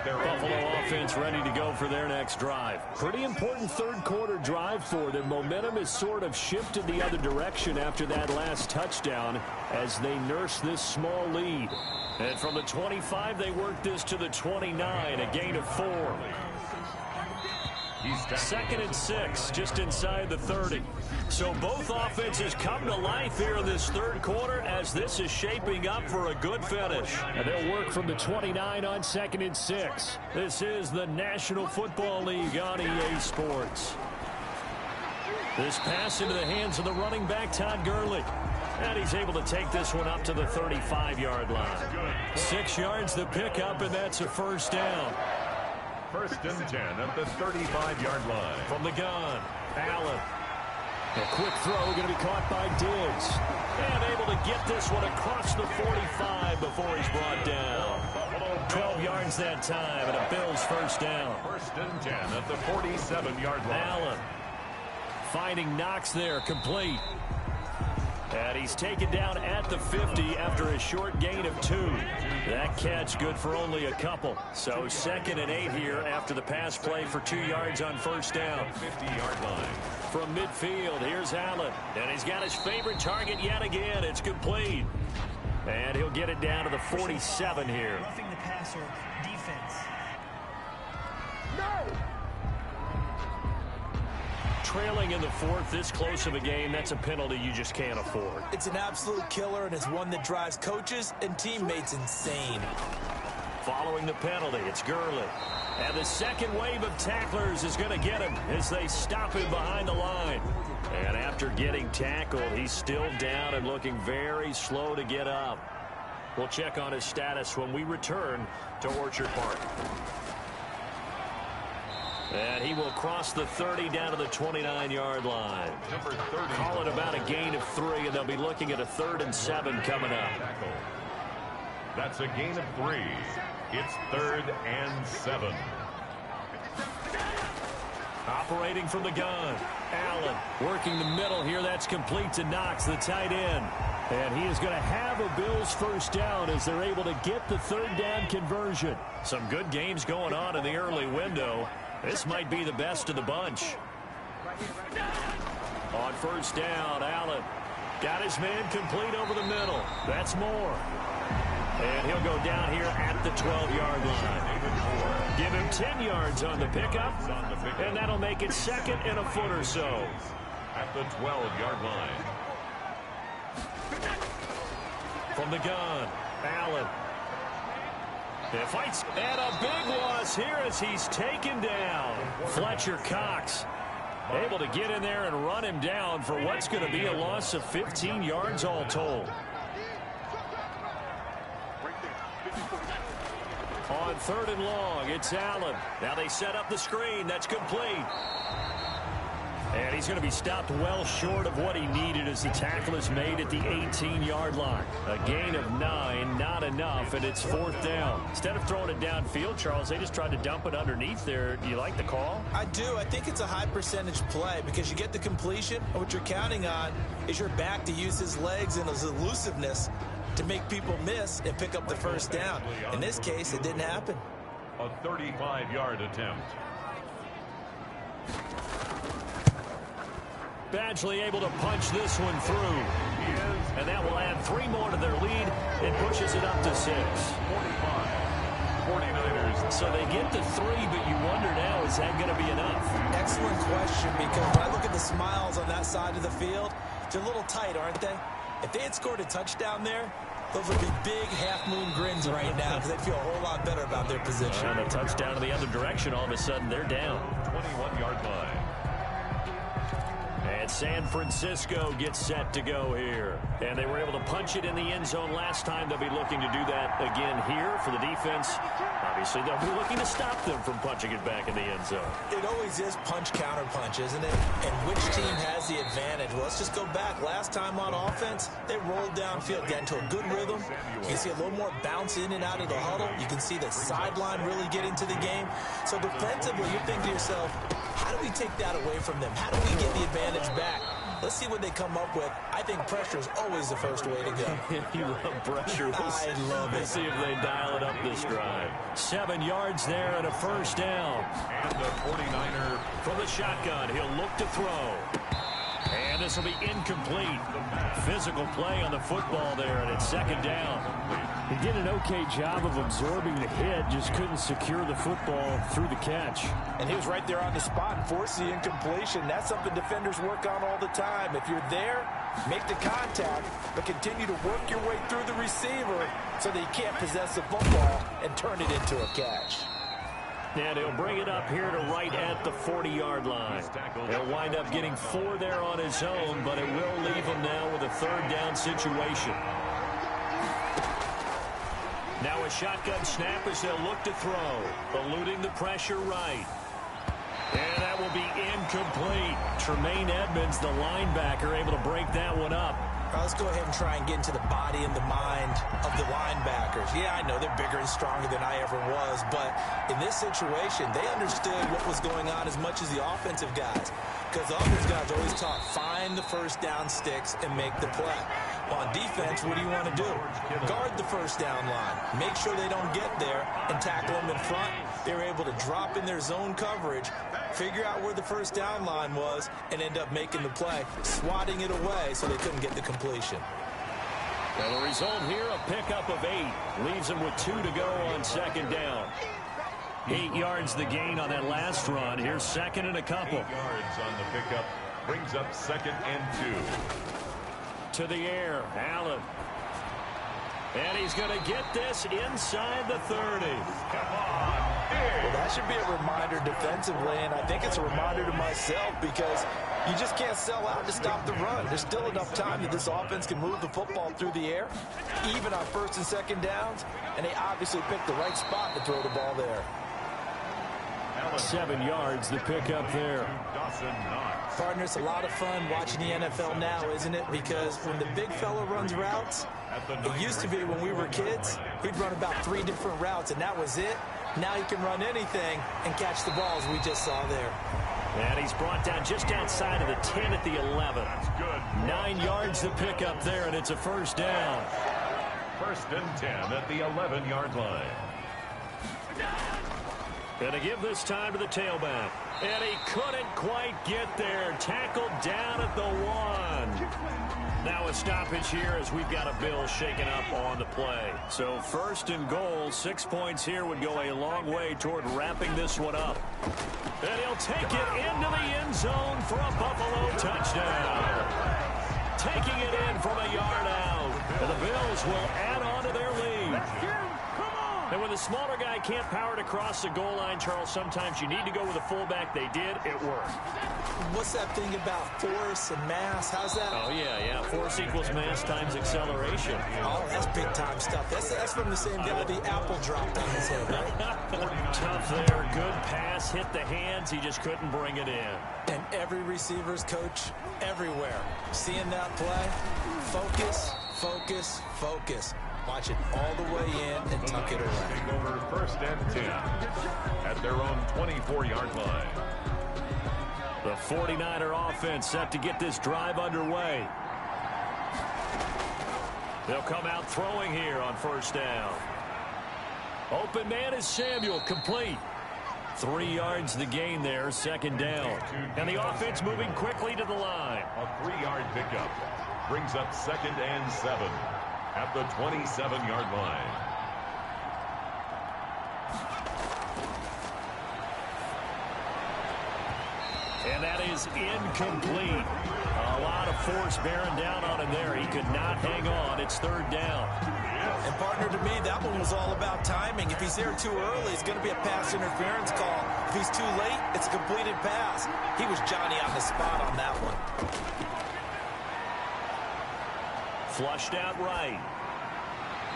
Buffalo offense ready to go for their next drive. Pretty important 3rd quarter drive for them. Momentum has sort of shifted the other direction after that last touchdown as they nurse this small lead. And from the 25, they work this to the 29, a gain of 4. 2nd and 6, just inside the 30. So both offenses come to life here in this 3rd quarter as this is shaping up for a good finish. And they'll work from the 29 on 2nd and 6. This is the National Football League on EA Sports. This pass into the hands of the running back, Todd Gurley. And he's able to take this one up to the 35-yard line. 6 yards the pickup, and that's a 1st down. 1st and 10 at the 35-yard line. From the gun, Allen. A quick throw going to be caught by Diggs. And able to get this one across the 45 before he's brought down. 12 yards that time, and a Bills 1st down. 1st and 10 at the 47-yard line. Allen finding Knox there, complete. And he's taken down at the 50 after a short gain of 2. That catch good for only a couple. So 2nd and 8 here after the pass play for 2 yards on 1st down. 50-yard line. From midfield, here's Allen. And he's got his favorite target yet again. It's complete. And he'll get it down to the 47 here. Roughing the passer, defense. Trailing in the 4th, this close of a game, that's a penalty you just can't afford. It's an absolute killer, and it's one that drives coaches and teammates insane. Following the penalty, it's Gurley. And the 2nd wave of tacklers is going to get him as they stop him behind the line. And after getting tackled, he's still down and looking very slow to get up. We'll check on his status when we return to Orchard Park. And he will cross the 30 down to the 29-yard line. Number 30. Call it about a gain of 3, and they'll be looking at a 3rd and 7 coming up. That's a gain of 3. It's 3rd and 7. Operating from the gun. Allen working the middle here. That's complete to Knox, the tight end. And he is going to have a Bills first down as they're able to get the 3rd down conversion. Some good games going on in the early window. This might be the best of the bunch. On first down, Allen got his man complete over the middle. That's more. And he'll go down here at the 12-yard line. Give him 10 yards on the pickup, and that'll make it 2nd and a foot or so. At the 12-yard line. From the gun, Allen. It fights, and a big loss here as he's taken down. Fletcher Cox able to get in there and run him down for what's going to be a loss of 15 yards all told. On 3rd and long, it's Allen. Now they set up the screen. That's complete. And he's going to be stopped well short of what he needed as the tackle is made at the 18-yard line. A gain of 9, not enough, and it's 4th down. Instead of throwing it downfield, Charles, they just tried to dump it underneath there. Do you like the call? I do. I think it's a high percentage play because you get the completion, and what you're counting on is your back to use his legs and his elusiveness to make people miss and pick up the first down. In this case, it didn't happen. A 35-yard attempt. Badgley able to punch this one through. And that will add 3 more to their lead and pushes it up to 6. 49ers. So they get to 3, but you wonder now, is that going to be enough? Excellent question, because when I look at the smiles on that side of the field, they're a little tight, aren't they? If they had scored a touchdown there, those would be big half-moon grins right now because they'd feel a whole lot better about their position. And a touchdown in the other direction, all of a sudden they're down. 21-yard line. And San Francisco gets set to go here. And they were able to punch it in the end zone last time. They'll be looking to do that again here for the defense. Obviously, they'll be looking to stop them from punching it back in the end zone. It always is punch-counter-punch, isn't it? And which team has the advantage? Well, let's just go back. Last time on offense, they rolled downfield, got into a good rhythm. You can see a little more bounce in and out of the huddle. You can see the sideline really get into the game. So defensively, you think to yourself, how do we take that away from them? How do we get the advantage back? Let's see what they come up with. I think pressure is always the first way to go. You love pressure. I love it. Let's see if they dial it up this drive. 7 yards there and a first down. And the 49er from the shotgun. He'll look to throw. And this will be incomplete. Physical play on the football there, and it's 2nd down. He did an okay job of absorbing the hit, just couldn't secure the football through the catch. And he was right there on the spot and forced the incompletion. That's something defenders work on all the time. If you're there, make the contact, but continue to work your way through the receiver so that he can't possess the football and turn it into a catch. And he'll bring it up here to right at the 40-yard line. He'll wind up getting 4 there on his own, but it will leave him now with a 3rd down situation. Now a shotgun snap as they'll look to throw. Eluding the pressure right. And that will be incomplete. Tremaine Edmonds, the linebacker, able to break that one up. Right, let's go ahead and try and get into the body and the mind of the linebackers. Yeah, I know they're bigger and stronger than I ever was, but in this situation, they understood what was going on as much as the offensive guys. Because the offensive guys always taught, find the first down sticks and make the play. On defense, what do you want to do? Guard the first down line. Make sure they don't get there and tackle them in front. They were able to drop in their zone coverage, figure out where the first down line was, and end up making the play, swatting it away so they couldn't get the completion. Well, the result here, a pickup of 8. Leaves them with 2 to go on 2nd down. 8 yards the gain on that last run. Here's 2nd and a couple. 8 yards on the pickup. Brings up 2nd and 2. To the air, Allen. And he's going to get this inside the 30. Well, that should be a reminder defensively, and I think it's a reminder to myself because you just can't sell out to stop the run. There's still enough time that this offense can move the football through the air, even on first and second downs, and they obviously picked the right spot to throw the ball there. 7 yards, the pickup there. Partner, it's a lot of fun watching the NFL now, isn't it? Because when the big fella runs routes, it used to be when we were kids, he'd run about 3 different routes, and that was it. Now he can run anything and catch the balls we just saw there. And he's brought down just outside of the 10 at the 11. 9 yards the pickup there, and it's a first down. First and 10 at the 11-yard line. Going to give this time to the tailback. And he couldn't quite get there. Tackled down at the 1. Now a stoppage here as we've got a Bill shaken up on the play. So first and goal, 6 points here would go a long way toward wrapping this one up. And he'll take it into the end zone for a Buffalo touchdown. Taking it in from a yard out. And the Bills will add on to their lead. And when the smaller guy can't power it across the goal line, Charles, sometimes you need to go with a fullback. They did. It worked. What's that thing about force and mass? How's that? Oh, yeah. Force equals mass times acceleration. Oh, that's big-time stuff. That's from the same guy the apple dropped on his head, right? Tough there. Good pass. Hit the hands. He just couldn't bring it in. And every receiver's coach everywhere. Seeing that play, focus, focus, focus. Watch it all the way in and tuck it away. Take over first and 10 at their own 24-yard line. The 49er offense set to get this drive underway. They'll come out throwing here on first down. Open man is Samuel, complete. 3 yards the gain there, second down. And the offense moving quickly to the line. A 3-yard pickup brings up second and 7. At the 27-yard line. And that is incomplete. A lot of force bearing down on him there. He could not hang on. It's third down. And partner, to me, that one was all about timing. If he's there too early, it's going to be a pass interference call. If he's too late, it's a completed pass. He was Johnny on the spot on that one. Flushed out right.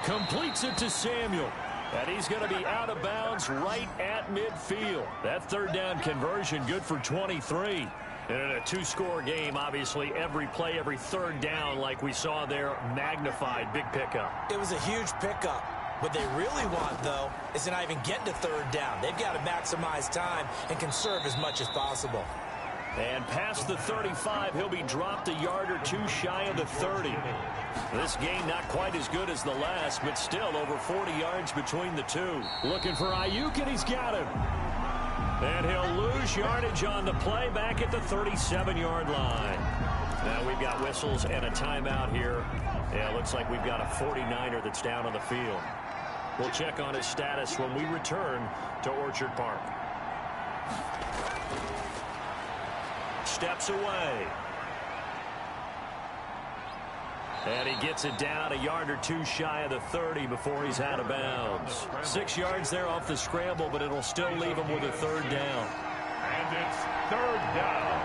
Completes it to Samuel. And he's going to be out of bounds right at midfield. That third down conversion good for 23. And in a 2-score game, obviously, every play, every third down, like we saw there, magnified. Big pickup. It was a huge pickup. What they really want, though, is to not even get to third down. They've got to maximize time and conserve as much as possible. And past the 35, he'll be dropped a yard or two shy of the 30. This game not quite as good as the last, but still over 40 yards between the two. Looking for Ayuk, and he's got him. And he'll lose yardage on the play back at the 37-yard line. Now we've got whistles and a timeout here. Yeah, looks like we've got a 49er that's down on the field. We'll check on his status when we return to Orchard Park. Steps away. And he gets it down a yard or two shy of the 30 before he's out of bounds. 6 yards there off the scramble, but it'll still leave him with a third down. And it's third down.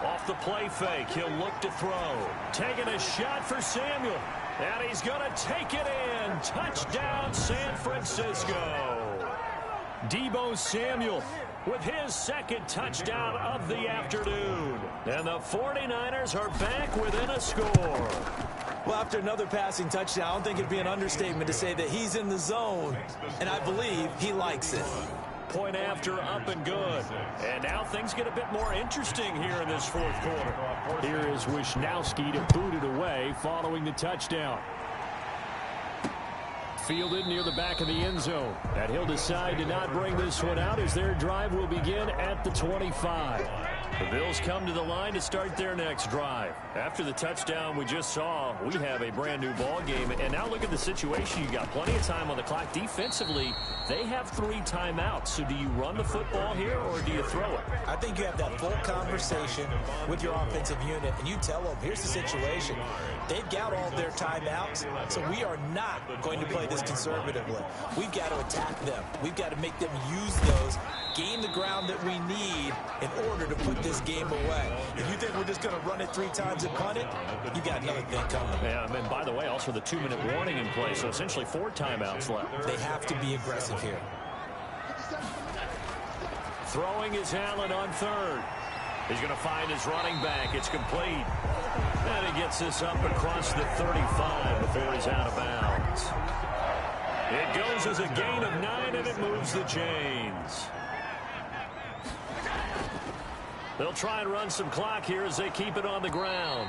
Off the play fake, he'll look to throw. Taking a shot for Samuel. And he's going to take it in. Touchdown, San Francisco. Deebo Samuel with his second touchdown of the afternoon. And the 49ers are back within a score. Well, after another passing touchdown, I don't think it'd be an understatement to say that he's in the zone, and I believe he likes it. Point after, up and good. And now things get a bit more interesting here in this fourth quarter. Here is Wisnowski to boot it away following the touchdown. Fielded near the back of the end zone. And he'll decide to not bring this one out as their drive will begin at the 25. The Bills come to the line to start their next drive. After the touchdown we just saw, we have a brand new ball game. And now look at the situation. You got plenty of time on the clock. Defensively, they have 3 timeouts. So do you run the football here or do you throw it? I think you have that full conversation with your offensive unit, and you tell them, here's the situation. They've got all their timeouts, so we are not going to play this conservatively. We've got to attack them. We've got to make them use those, gain the ground that we need in order to put this game away. If you think we're just going to run it 3 times and punt it, you got another thing coming. Yeah, and by the way, also the 2-minute warning in play, so essentially 4 timeouts left. They have to be aggressive here. Throwing is Allen on 3rd. He's going to find his running back. It's complete. And he gets this up across the 35 before he's out of bounds. It goes as a gain of 9, and it moves the chains. They'll try and run some clock here as they keep it on the ground.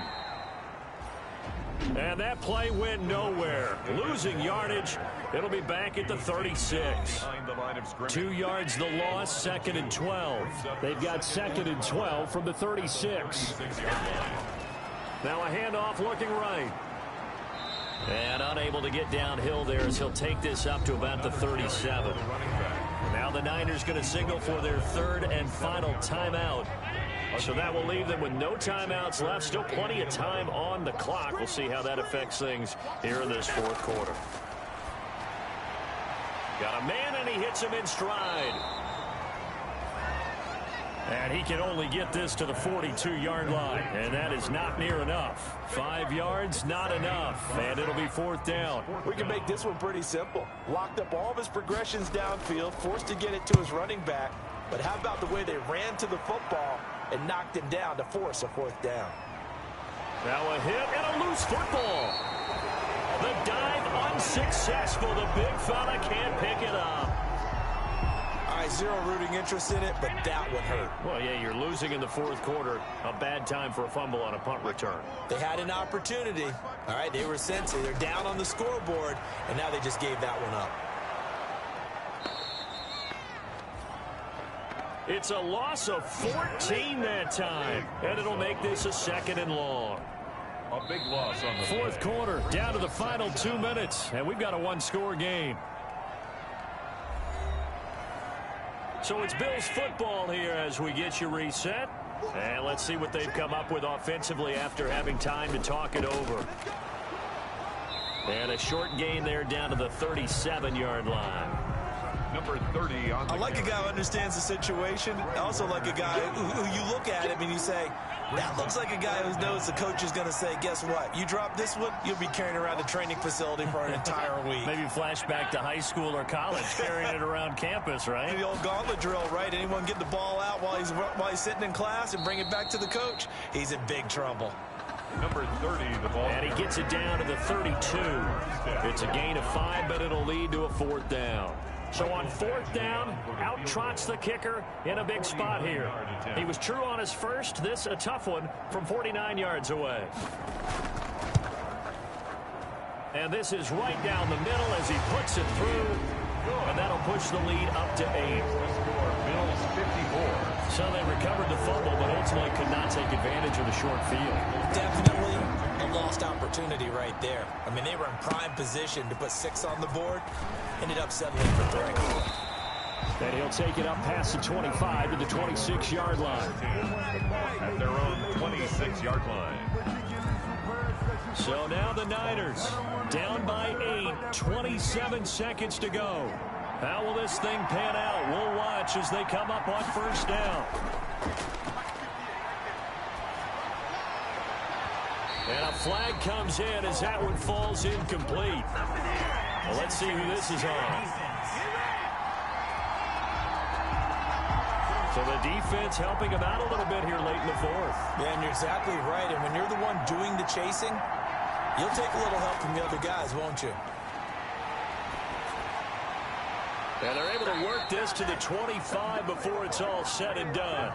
And that play went nowhere. Losing yardage. It'll be back at the 36. 2 yards the loss, 2nd and 12. They've got 2nd and 12 from the 36. Now a handoff looking right. And unable to get downhill there as he'll take this up to about the 37. Now the Niners going to signal for their 3rd and final timeout. So that will leave them with no timeouts left. Still plenty of time on the clock. We'll see how that affects things here in this 4th quarter. Got a man, and he hits him in stride. And he can only get this to the 42-yard line. And that is not near enough. 5 yards, not enough. And it'll be 4th down. We can make this one pretty simple. Locked up all of his progressions downfield, forced to get it to his running back. But how about the way they ran to the football and knocked him down to force a 4th down? Now a hit and a loose football. The dive unsuccessful. The big fella can't pick it up. All right, zero rooting interest in it, but that one hurt. Well, yeah, you're losing in the 4th quarter. A bad time for a fumble on a punt return. They had an opportunity. All right, they were sensing. They're down on the scoreboard, and now they just gave that one up. It's a loss of 14 that time, and it'll make this a 2nd and long. A big loss on the 4th quarter, down to the final 2 minutes, and we've got a 1-score game. So it's Bills football here as we get you reset. And let's see what they've come up with offensively after having time to talk it over. And a short gain there down to the 37-yard line. Number 30 on the I like a guy who understands the situation. I also like a guy who you look at him and you say, that looks like a guy who knows the coach is going to say, guess what? You drop this one, you'll be carrying around the training facility for an entire week. Maybe flashback to high school or college, carrying it around campus, right? The old gauntlet drill, right? Anyone get the ball out while he's sitting in class and bring it back to the coach? He's in big trouble. Number 30, the ball. And he gets it down to the 32. It's a gain of 5, but it'll lead to a 4th down. So on 4th down, out trots the kicker in a big spot here. He was true on his first. This a tough one from 49 yards away. And this is right down the middle as he puts it through. And that'll push the lead up to 8. Bills 54. So they recovered the fumble, but ultimately could not take advantage of the short field. Definitely a lost opportunity right there. I mean, they were in prime position to put 6 on the board. Ended up settling for 3. And he'll take it up past the 25 to the 26-yard line. At their own 26-yard line. So now the Niners down by 8, 27 seconds to go. How will this thing pan out? We'll watch as they come up on 1st down. And a flag comes in as that one falls incomplete. Well, let's see who this is on. So the defense helping him out a little bit here late in the 4th. Yeah, and you're exactly right. And when you're the one doing the chasing, you'll take a little help from the other guys, won't you? And they're able to work this to the 25 before it's all said and done.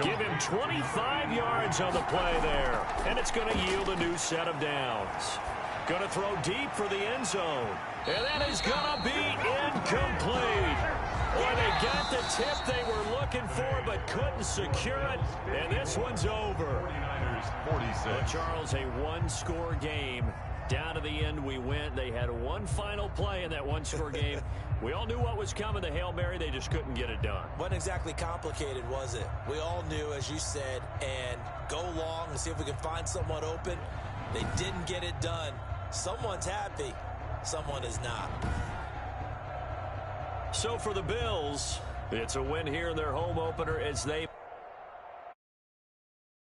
Give him 25 yards on the play there. And it's going to yield a new set of downs. Going to throw deep for the end zone. And that is going to be incomplete. Boy, they got the tip they were looking for but couldn't secure it. And this one's over. 49ers 46. Well, Charles, a one-score game. Down to the end we went. They had one final play in that one-score game. We all knew what was coming, the Hail Mary. They just couldn't get it done. Wasn't exactly complicated, was it? We all knew, as you said, and go long and see if we can find someone open. They didn't get it done. Someone's happy. Someone is not. So for the Bills, it's a win here in their home opener as they